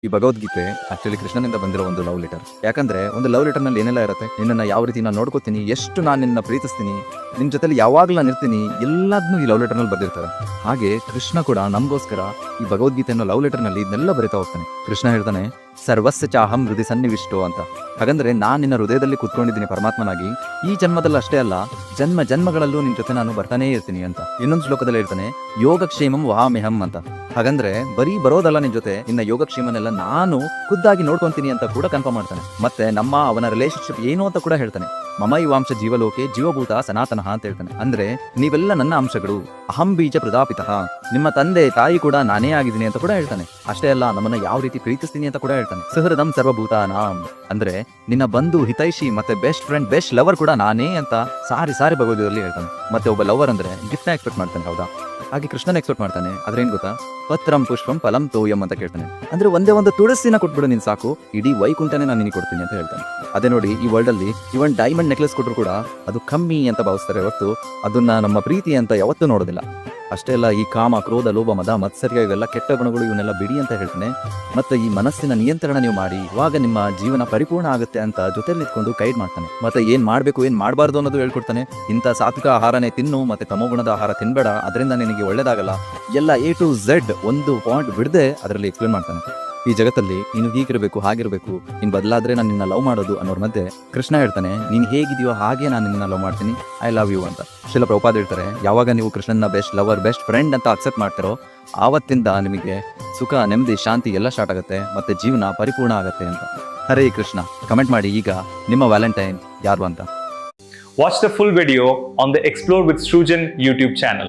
ಈ ಭಗವದ್ಗೀತೆ ಆಕ್ಚುಲಿ ಕೃಷ್ಣನಿಂದ ಬಂದಿರೋ ಒಂದು ಲವ್ ಲೆಟರ್. ಯಾಕಂದ್ರೆ ಒಂದು ಲವ್ ಲೆಟರ್ ನಲ್ಲಿ ಏನೆಲ್ಲ ಇರುತ್ತೆ, ನಿನ್ನನ್ನ ಯಾವ ರೀತಿ ನಾನು ನೋಡ್ಕೋತೀನಿ, ಎಷ್ಟು ನಾನು ನಿನ್ನ ಪ್ರೀತಿಸ್ತೀನಿ, ನಿನ್ ಜೊತೆಲಿ ಯಾವಾಗ್ಲೂ ನಾನು ಇರ್ತೀನಿ, ಎಲ್ಲದನ್ನೂ ಈ ಲವ್ ಲೆಟರ್ ನಲ್ಲಿ ಬರ್ದಿರ್ತಾರೆ. ಹಾಗೆ ಕೃಷ್ಣ ಕೂಡ ನಮಗೋಸ್ಕರ ಈ ಭಗವದ್ಗೀತೆ ಅನ್ನೋ ಲವ್ ಲೆಟರ್ ನಲ್ಲಿ ಇದನ್ನೆಲ್ಲ ಬರಿತಾ ಹೋಗ್ತಾನೆ. ಕೃಷ್ಣ ಹೇಳ್ತಾನೆ, ಸರ್ವಸ್ಯ ಚಾಹಂ ಹೃದಯ ಸನ್ನಿವಿಷ್ಟೋ ಅಂತ. ಹಾಗಂದ್ರೆ ನಾನ್ ನಿನ್ನ ಹೃದಯದಲ್ಲಿ ಕುತ್ಕೊಂಡಿದ್ದೀನಿ ಪರಮಾತ್ಮನಾಗಿ. ಈ ಜನ್ಮದಲ್ಲಿ ಅಷ್ಟೇ ಅಲ್ಲ, ಜನ್ಮ ಜನ್ಮಗಳಲ್ಲೂ ನಿನ್ ಜೊತೆ ನಾನು ಬರ್ತಾನೇ ಇರ್ತೀನಿ ಅಂತ. ಇನ್ನೊಂದು ಶ್ಲೋಕದಲ್ಲಿ ಹೇಳ್ತಾನೆ, ಯೋಗಕ್ಷೇಮಂ ವಹಾಮ್ಯಹಂ ಅಂತ. ಹಾಗಂದ್ರೆ ಬರೀ ಬರೋದಲ್ಲ ನಿನ್ ಜೊತೆ, ನಿನ್ನ ಯೋಗಕ್ಷೇಮನೆಲ್ಲ ನಾನು ಖುದ್ದಾಗಿ ನೋಡ್ಕೊಂತೀನಿ ಅಂತ ಕೂಡ ಕನ್ಫರ್ಮ್ ಮಾಡ್ತಾನೆ. ಮತ್ತೆ ಅವನ ರಿಲೇಶನ್ಶಿಪ್ ಏನು ಅಂತ ಕೂಡ ಹೇಳ್ತಾನೆ. ಮಮ ಇವಾಂಶ ಜೀವಲೋಕೆ ಜೀವಭೂತ ಸನಾತನಃ ಅಂತ ಹೇಳ್ತಾನೆ. ಅಂದ್ರೆ ನೀವೆಲ್ಲ ನನ್ನ ಅಂಶಗಳು, ಅಹಂ ಬೀಜ ಪ್ರದಾಪಿತಃ, ನಿಮ್ಮ ತಂದೆ ತಾಯಿ ಕೂಡ ನಾನೇ ಆಗಿದ್ದೀನಿ ಅಂತ ಕೂಡ ಹೇಳ್ತಾನೆ. ಅಷ್ಟೇ ಅಲ್ಲ, ನಮ್ಮನ್ನ ಯಾವ ರೀತಿ ಪ್ರೀತಿಸ್ತೀನಿ ಅಂತ ಕೂಡ ಹೇಳ್ತಾನೆ. ಸುಹೃದಂ ಸರ್ವಭೂತಾನಾಂ, ಅಂದ್ರೆ ನಿನ್ನ ಬಂಧು ಹಿತೈಷಿ ಮತ್ತೆ ಬೆಸ್ಟ್ ಫ್ರೆಂಡ್ ಬೆಸ್ಟ್ ಲವರ್ ಕೂಡ ನಾನೇ ಅಂತ ಸಾರಿ ಭಗವದ್ಗೀತೆಯಲ್ಲಿ ಹೇಳ್ತಾನೆ. ಮತ್ತೆ ಒಬ್ಬ ಲವರ್ ಅಂದ್ರೆ ಗಿಫ್ಟ್ ಎಕ್ಸ್ಪೆಕ್ಟ್ ಮಾಡ್ತಾನೆ, ಹೌದಾ? ಹಾಗೆ ಕೃಷ್ಣನ ಎಕ್ಸ್ಪೆಕ್ಟ್ ಮಾಡ್ತಾನೆ. ಅದ್ರೇನ್ ಗೊತ್ತಾ, ಪತ್ರಂ ಪುಷ್ಪಂ ಫಲಂ ತೋಯಂ ಅಂತ ಕೇಳ್ತಾನೆ. ಅಂದ್ರೆ ಒಂದೇ ಒಂದು ತುಳಸಿನ ಕೊಟ್ಬಿಡು ನೀನ್ ಸಾಕು, ಇಡೀ ವೈಕುಂಠನೇ ನಾನು ನಿನಗೆ ಕೊಡ್ತೀನಿ ಅಂತ ಹೇಳ್ತಾನೆ. ಅದೇ ನೋಡಿ, ಈ ವರ್ಲ್ಡ್ ಅಲ್ಲಿ ಇವನ್ ಡೈಮಂಡ್ ನೆಕ್ಲೆಸ್ ಕೊಟ್ಟರು ಕೂಡ ಅದು ಕಮ್ಮಿ ಅಂತ ಭಾವಿಸ್ತಾರೆ ಹೊರತು ಅದನ್ನ ನಮ್ಮ ಪ್ರೀತಿ ಅಂತ ಯಾವತ್ತೂ ನೋಡೋದಿಲ್ಲ. ಅಷ್ಟೇ ಅಲ್ಲ, ಈ ಕಾಮ ಕ್ರೋಧ ಲೋಭ ಮದ ಮತ್ಸರ್ಯ ಇವೆಲ್ಲ ಕೆಟ್ಟ ಗುಣಗಳು, ಇವನ್ನೆಲ್ಲ ಬಿಡಿ ಅಂತ ಹೇಳ್ತಾನೆ. ಮತ್ತೆ ಈ ಮನಸ್ಸಿನ ನಿಯಂತ್ರಣ ನೀವು ಮಾಡಿ, ಇವಾಗ ನಿಮ್ಮ ಜೀವನ ಪರಿಪೂರ್ಣ ಆಗುತ್ತೆ ಅಂತ ಜೊತೆಲಿ ನಿಂತ್ಕೊಂಡು ಗೈಡ್ ಮಾಡ್ತಾನೆ. ಮತ್ತೆ ಏನ್ ಮಾಡ್ಬೇಕು ಏನ್ ಮಾಡಬಾರ್ದು ಅನ್ನೋದು ಹೇಳ್ಕೊಡ್ತಾನೆ. ಇಂಥ ಸಾತ್ವಿಕ ಆಹಾರನೇ ತಿನ್ನು, ಮತ್ತೆ ತಮೋಗುಣದ ಆಹಾರ ತಿನ್ಬೇಡ, ಅದರಿಂದ ನಿನಗೆ ಒಳ್ಳೇದಾಗಲ್ಲ, ಎಲ್ಲ A to Z ಒಂದು ಪಾಯಿಂಟ್ ಬಿಡದೆ ಅದರಲ್ಲಿ ಎಕ್ಸ್ಪ್ಲೇನ್ ಮಾಡ್ತಾನೆ. ಈ ಜಗತ್ತಲ್ಲಿ ನೀನು ಹೀಗಿರಬೇಕು ಹಾಗಿರ್ಬೇಕು, ನೀನ್ ಬದಲಾದ್ರೆ ನಾನು ನಿನ್ನ ಲವ್ ಮಾಡೋದು ಅನ್ನೋರ್ ಮಧ್ಯೆ ಕೃಷ್ಣ ಹೇಳ್ತಾನೆ, ನೀನ್ ಹೇಗಿದೆಯೋ ಹಾಗೆ ನಾನು ನಿನ್ನ ಲವ್ ಮಾಡ್ತೀನಿ, ಐ ಲವ್ ಯು ಅಂತ. ಶ್ರೀಲ ಪ್ರಭುಪಾದ ಹೇಳ್ತಾರೆ, ಯಾವಾಗ ನೀವು ಕೃಷ್ಣನ ಬೆಸ್ಟ್ ಲವರ್ ಬೆಸ್ಟ್ ಫ್ರೆಂಡ್ ಅಂತ ಅಕ್ಸೆಪ್ಟ್ ಮಾಡ್ತಾರೋ ಆವತ್ತಿಂದ ನಿಮಗೆ ಸುಖ ನೆಮ್ಮದಿ ಶಾಂತಿ ಎಲ್ಲ ಸ್ಟಾರ್ಟ್ ಆಗುತ್ತೆ, ಮತ್ತೆ ಜೀವನ ಪರಿಪೂರ್ಣ ಆಗುತ್ತೆ ಅಂತ. ಹರೇ ಕೃಷ್ಣ. ಕಮೆಂಟ್ ಮಾಡಿ ಈಗ ನಿಮ್ಮ ವ್ಯಾಲೆಂಟೈನ್ ಯಾರು ಅಂತ. Watch the full video on the Explore with Srujan YouTube channel.